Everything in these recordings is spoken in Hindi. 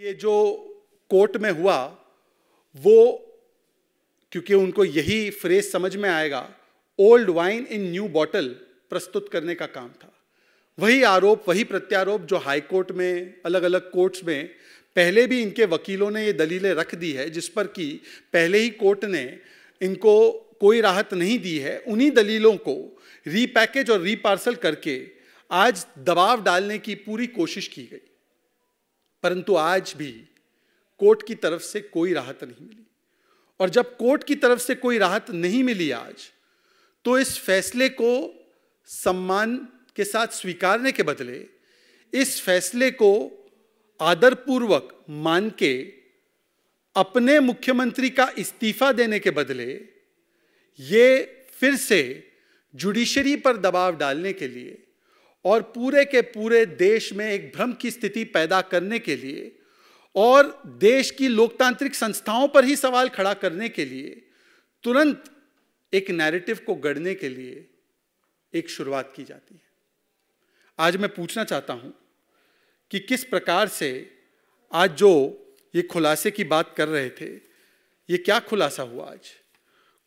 ये जो कोर्ट में हुआ वो, क्योंकि उनको यही फ्रेज समझ में आएगा, old wine in new bottle प्रस्तुत करने का काम था। वही आरोप, वही प्रत्यारोप जो हाई कोर्ट में, अलग अलग कोर्ट्स में पहले भी इनके वकीलों ने ये दलीलें रख दी है, जिस पर कि पहले ही कोर्ट ने इनको कोई राहत नहीं दी है। उन्हीं दलीलों को रीपैकेज और रीपार्सल करके आज दबाव डालने की पूरी कोशिश की गई, परंतु आज भी कोर्ट की तरफ से कोई राहत नहीं मिली। और जब कोर्ट की तरफ से कोई राहत नहीं मिली आज, तो इस फैसले को सम्मान के साथ स्वीकारने के बदले, इस फैसले को आदरपूर्वक मान के अपने मुख्यमंत्री का इस्तीफा देने के बदले, ये फिर से जुडिशरी पर दबाव डालने के लिए और पूरे के पूरे देश में एक भ्रम की स्थिति पैदा करने के लिए और देश की लोकतांत्रिक संस्थाओं पर ही सवाल खड़ा करने के लिए तुरंत एक नैरेटिव को गढ़ने के लिए एक शुरुआत की जाती है। आज मैं पूछना चाहता हूं कि किस प्रकार से आज जो ये खुलासे की बात कर रहे थे, ये क्या खुलासा हुआ आज?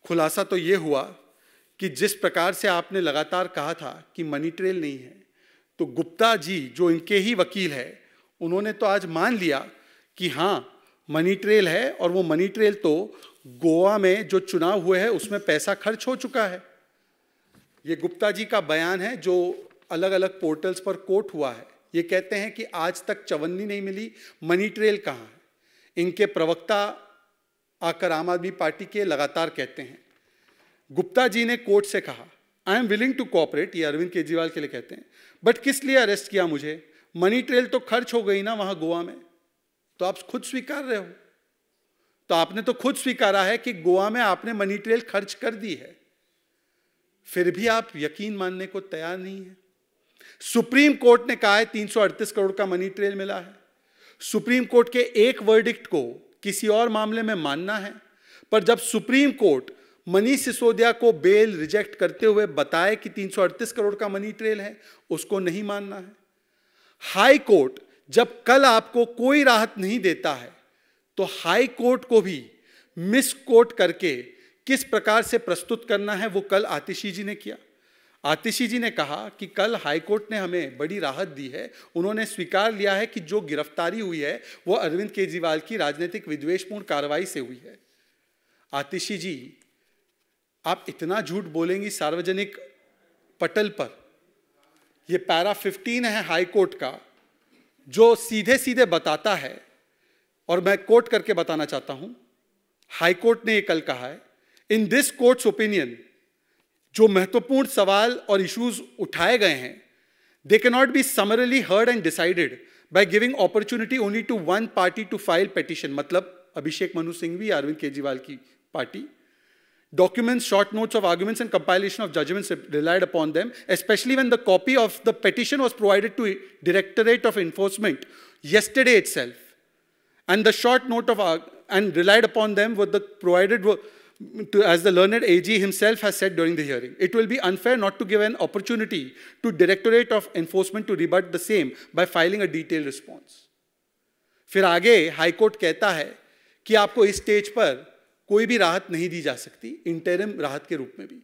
खुलासा तो ये हुआ कि जिस प्रकार से आपने लगातार कहा था कि मनी ट्रेल नहीं है, तो गुप्ता जी जो इनके ही वकील है, उन्होंने तो आज मान लिया कि हाँ मनी ट्रेल है, और वो मनी ट्रेल तो गोवा में जो चुनाव हुए हैं उसमें पैसा खर्च हो चुका है। ये गुप्ता जी का बयान है जो अलग अलग पोर्टल्स पर कोट हुआ है। ये कहते हैं कि आज तक चवन्नी नहीं मिली, मनी ट्रेल कहाँ है। इनके प्रवक्ता आकर आम आदमी पार्टी के लगातार कहते हैं। गुप्ता जी ने कोर्ट से कहा, I am willing to cooperate, ये अरविंद केजरीवाल के लिए कहते हैं, बट किस लिए अरेस्ट किया मुझे? मनी ट्रेल तो खर्च हो गई ना वहां गोवा में। तो आप खुद स्वीकार रहे हो, तो आपने तो खुद स्वीकारा है कि गोवा में आपने मनी ट्रेल खर्च कर दी है, फिर भी आप यकीन मानने को तैयार नहीं है। सुप्रीम कोर्ट ने कहा है 338 करोड़ का मनी ट्रेल मिला है। सुप्रीम कोर्ट के एक वर्डिक्ट को किसी और मामले में मानना है, पर जब सुप्रीम कोर्ट मनीष सिसोदिया को बेल रिजेक्ट करते हुए बताए कि 338 करोड़ का मनी ट्रेल है, उसको नहीं मानना है। हाई कोर्ट जब कल आपको कोई राहत नहीं देता है, तो हाई कोर्ट को भी मिस कोट करके किस प्रकार से प्रस्तुत करना है वो कल आतिशी जी ने किया। आतिशी जी ने कहा कि कल हाई कोर्ट ने हमें बड़ी राहत दी है, उन्होंने स्वीकार लिया है कि जो गिरफ्तारी हुई है वो अरविंद केजरीवाल की राजनीतिक विद्वेषपूर्ण कार्रवाई से हुई है। आतिशी जी, आप इतना झूठ बोलेंगी सार्वजनिक पटल पर। ये पैरा 15 है हाई कोर्ट का, जो सीधे सीधे बताता है, और मैं कोट करके बताना चाहता हूं। हाई कोर्ट ने ये कल कहा है, इन दिस कोर्ट्स ओपिनियन, जो महत्वपूर्ण सवाल और इश्यूज उठाए गए हैं, they can not be summarily heard and decided by giving opportunity only to one party to file petition. मतलब अभिषेक मनु सिंघवी, अरविंद केजरीवाल की पार्टी। Documents, short notes of arguments and compilation of judgments relied upon them, especially when the copy of the petition was provided to Directorate of Enforcement yesterday itself. And the short note of and relied upon them were provided to, as the learned AG himself has said during the hearing. It will be unfair not to give an opportunity to Directorate of Enforcement to rebut the same by filing a detailed response. फिर आगे हाई कोर्ट कहता है कि आपको इस स्टेज पर कोई भी राहत नहीं दी जा सकती, इंटरिम राहत के रूप में भी।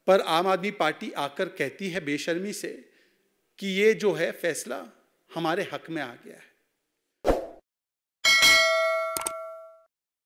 पर आम आदमी पार्टी आकर कहती है बेशर्मी से कि ये जो है फैसला हमारे हक में आ गया है।